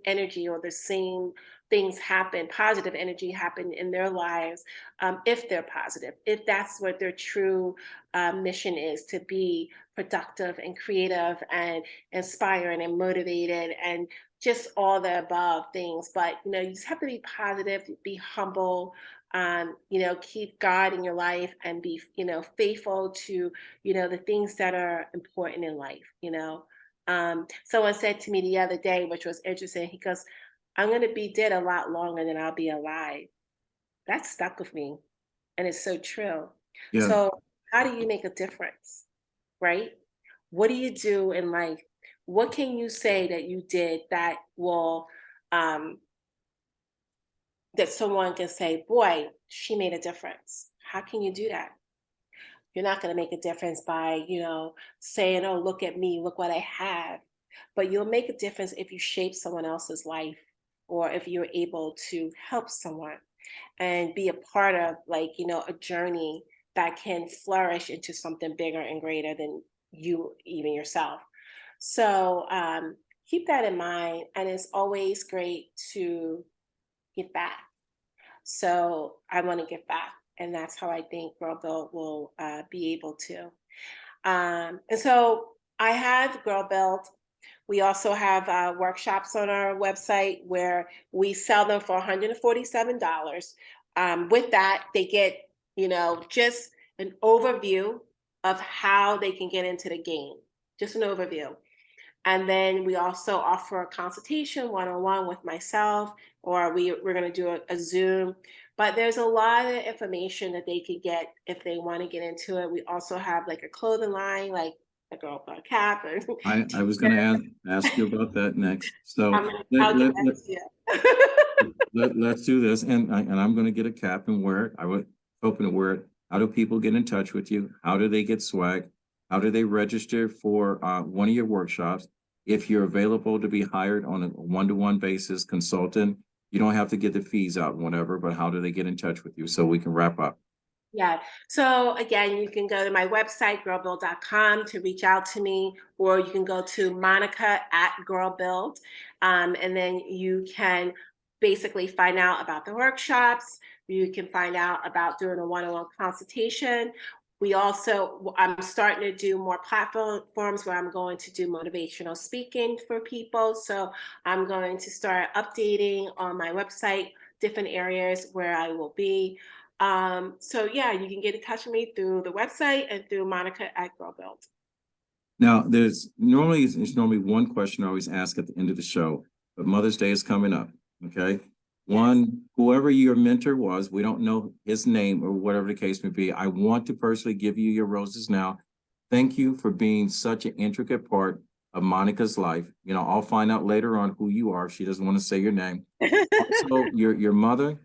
energy or the same things happen, positive energy happen in their lives, if they're positive, if that's what their true mission is, to be productive and creative and inspiring and motivated and just all the above things. But, you just have to be positive, be humble, keep God in your life and be, faithful to the things that are important in life. Someone said to me the other day, which was interesting, he goes, "I'm going to be dead a lot longer than I'll be alive." That stuck with me. And it's so true. Yeah, So, how do you make a difference? Right? What do you do in life? What can you say that you did that will, um, that someone can say, "Boy, she made a difference"? How can you do that? You're not going to make a difference by, saying, "Oh, look at me, look what I have." But you'll make a difference if you shape someone else's life, or if you're able to help someone and be a part of, like, a journey that can flourish into something bigger and greater than you, even yourself. So keep that in mind. And it's always great to give back. So I want to give back. And that's how I think Girl Build will be able to. And so I have Girl Build. We also have workshops on our website where we sell them for $147. With that, they get, just an overview of how they can get into the game, just an overview. And then we also offer a consultation one-on-one with myself, or we're going to do a Zoom. But there's a lot of information that they could get if they want to get into it. We also have like a clothing line, like a girl got a cap. I was going to ask you about that next. So I'll get back to you. let's do this. And I'm going to get a cap and wear it. I would hoping to wear it. How do people get in touch with you? How do they get swag? How do they register for one of your workshops? If you're available to be hired on a one-to-one basis, consultant, you don't have to get the fees out, whatever, but how do they get in touch with you so we can wrap up? Yeah. So again, you can go to my website, girlbuild.com, to reach out to me, or you can go to Monica@girlbuild. And then you can basically find out about the workshops. You can find out about doing a one-on-one consultation. I'm starting to do more platforms where I'm going to do motivational speaking for people. So I'm going to start updating on my website different areas where I will be. So yeah, you can get in touch with me through the website and through Monica@GirlBuild. Now, there's normally one question I always ask at the end of the show, but Mother's Day is coming up. Okay. One, whoever your mentor was, we don't know his name or whatever the case may be. I want to personally give you your roses now. Thank you for being such an intricate part of Monica's life. I'll find out later on who you are. She doesn't want to say your name. Also, your mother,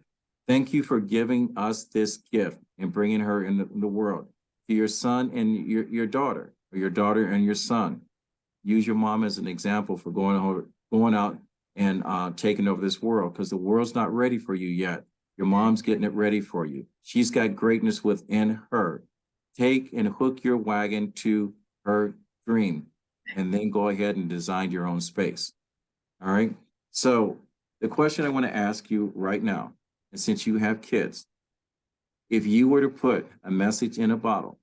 thank you for giving us this gift and bringing her in the world. To your son and your daughter, or your daughter and your son, use your mom as an example for going out and taking over this world, because the world's not ready for you yet. Your mom's getting it ready for you. She's got greatness within her. Take and hook your wagon to her dream, and then go ahead and design your own space. All right. So the question I want to ask you right now, and since you have kids, if you were to put a message in a bottle,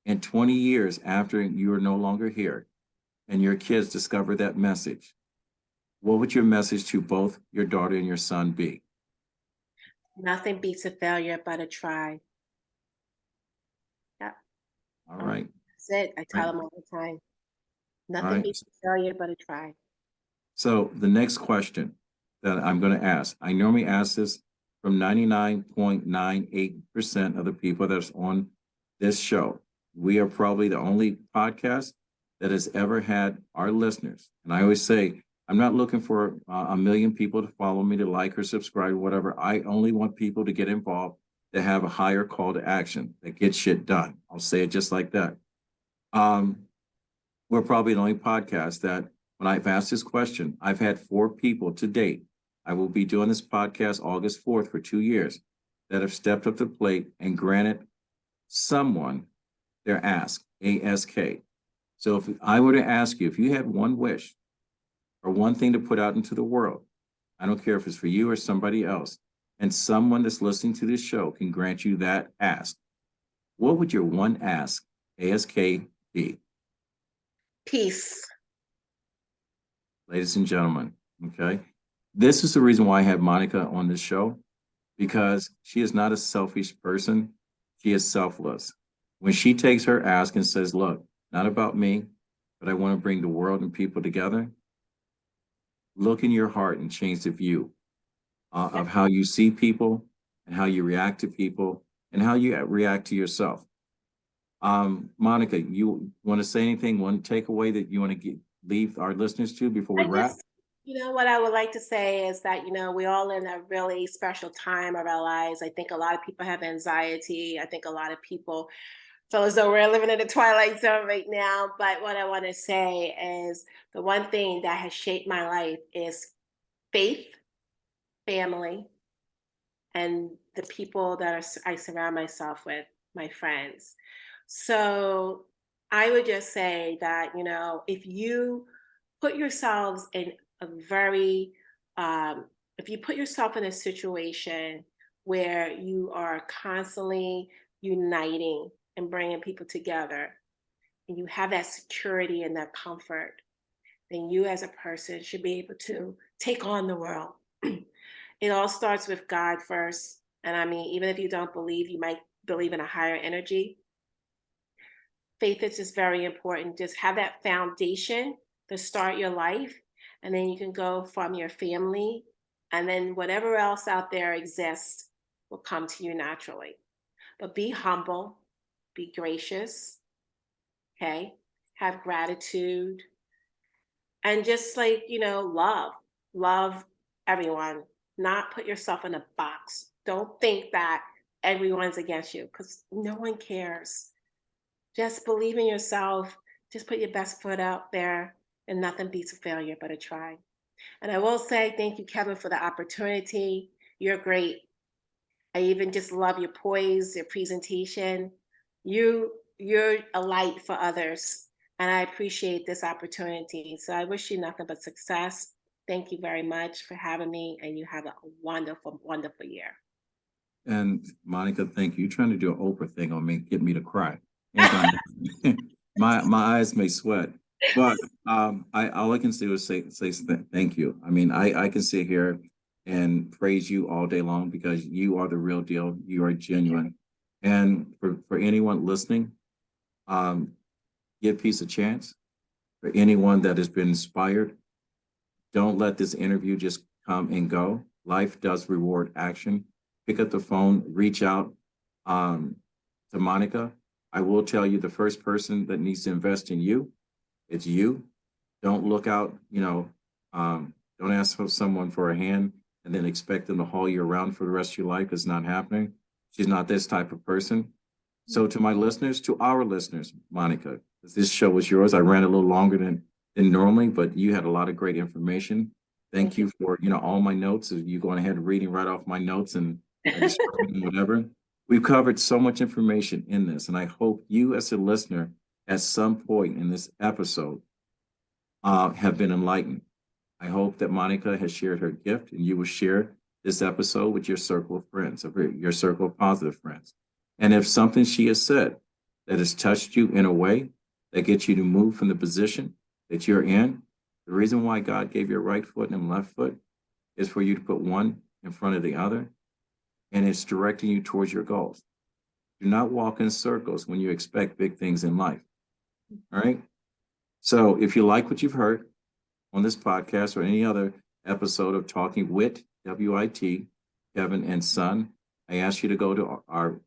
and 20 years after you are no longer here, and your kids discover that message, what would your message to both your daughter and your son be? Nothing beats a failure but a try. Yeah. All right. That's it. I tell Right. them all the time. All Nothing right. beats a failure but a try. So the next question that I'm going to ask, I normally ask this from 99.98% of the people that's on this show. We are probably the only podcast that has ever had our listeners. And I always say, I'm not looking for a million people to follow me, to like or subscribe, or whatever. I only want people to get involved, that have a higher call to action, that gets shit done. I'll say it just like that. We're probably the only podcast that, when I've asked this question, I've had 4 people to date. I will be doing this podcast August 4th for 2 years, that have stepped up to the plate and granted someone their ask, ASK. So if I were to ask you, if you had one wish or one thing to put out into the world, I don't care if it's for you or somebody else, and someone that's listening to this show can grant you that ask, what would your one ask, ASK, be? Peace. Ladies and gentlemen, okay? This is the reason why I have Monica on this show, because she is not a selfish person. She is selfless. When she takes her ask and says, look, not about me, but I want to bring the world and people together, look in your heart and change the view of how you see people, and how you react to people, and how you react to yourself. Monica, you want to say anything, one takeaway that you want to leave our listeners to before we wrap? What I would like to say is that, we're all in a really special time of our lives. I think a lot of people have anxiety. I think a lot of people feel as though we're living in the twilight zone right now. But what I want to say is, the one thing that has shaped my life is faith, family, and the people that I surround myself with. my friends. So I would just say that, if you put yourselves in a very, if you put yourself in a situation where you are constantly uniting and bringing people together, and you have that security and that comfort, then you as a person should be able to take on the world. It all starts with God first. And I mean, even if you don't believe, you might believe in a higher energy. Faith is just very important. Just have that foundation to start your life. And then you can go from your family. And then whatever else out there exists will come to you naturally. But be humble, be gracious, okay? Have gratitude. And just like, love everyone, not put yourself in a box. Don't think that everyone's against you because no one cares. Just believe in yourself. Just put your best foot out there, and nothing beats a failure but a try. And I will say thank you, Kevin, for the opportunity. You're great. I even just love your poise, your presentation. You're a light for others, and I appreciate this opportunity. So I wish you nothing but success. Thank you very much for having me, and you have a wonderful, wonderful year. And Monica, thank you. You're trying to do an Oprah thing on me, get me to cry. Ain't gonna happen. My eyes may sweat, but all I can do is say thank you. I mean, I can sit here and praise you all day long because you are the real deal. You are genuine. And for anyone listening, give peace a chance. For anyone that has been inspired, don't let this interview just come and go. Life does reward action. Pick up the phone, reach out to Monica. I will tell you the first person that needs to invest in you, it's you. Don't look out, don't ask for someone for a hand and then expect them to haul you around for the rest of your life. It's not happening. She's not this type of person. So to my listeners, to our listeners, Monica, this show was yours. I ran a little longer than normally, but you had a lot of great information. Thank you for, all my notes. You going ahead and reading right off my notes and just whatever. We've covered so much information in this, and I hope you as a listener at some point in this episode have been enlightened. I hope that Monica has shared her gift and you will share this episode with your circle of friends, your circle of positive friends. And if something she has said that has touched you in a way that gets you to move from the position that you're in, the reason why God gave you a right foot and a left foot is for you to put one in front of the other, and it's directing you towards your goals. Do not walk in circles when you expect big things in life. All right. So if you like what you've heard on this podcast or any other episode of Talking Wit, WIT, Kevin and Son, I ask you to go to our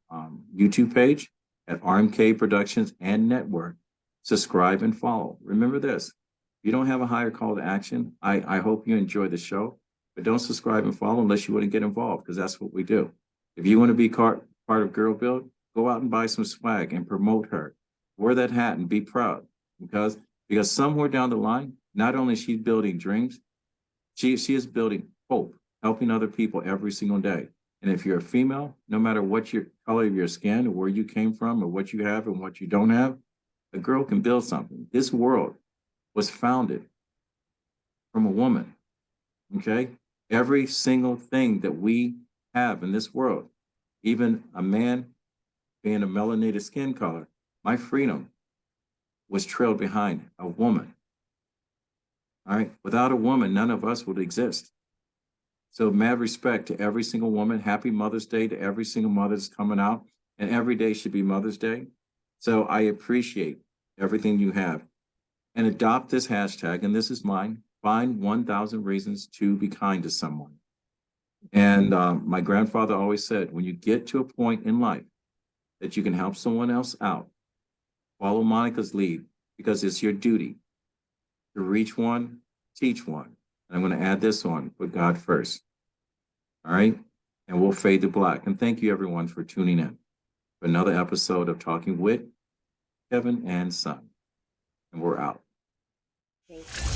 YouTube page at RMK Productions and Network. Subscribe and follow. Remember this. If you don't have a higher call to action, I hope you enjoy the show, but don't subscribe and follow unless you want to get involved, because that's what we do. If you want to be part of Girl Build, go out and buy some swag and promote her. Wear that hat and be proud, because somewhere down the line, not only is she building dreams, she is building hope, helping other people every single day. And if you're a female, no matter what your color of your skin or where you came from or what you have and what you don't have, a girl can build something. This world was founded from a woman, okay? Every single thing that we have in this world, even a man being a melanated skin color, my freedom was trailed behind a woman. All right. Without a woman, none of us would exist. So mad respect to every single woman. Happy Mother's Day to every single mother that's coming out. And every day should be Mother's Day. So I appreciate everything you have. And adopt this hashtag, and this is mine, find 1,000 reasons to be kind to someone. And my grandfather always said, when you get to a point in life that you can help someone else out, follow Monica's lead, because it's your duty to reach one, teach one. And I'm going to add this on, put God first. All right. And we'll fade to black. And thank you, everyone, for tuning in for another episode of Talking Wit, Kevin and Son. And we're out. Thank you.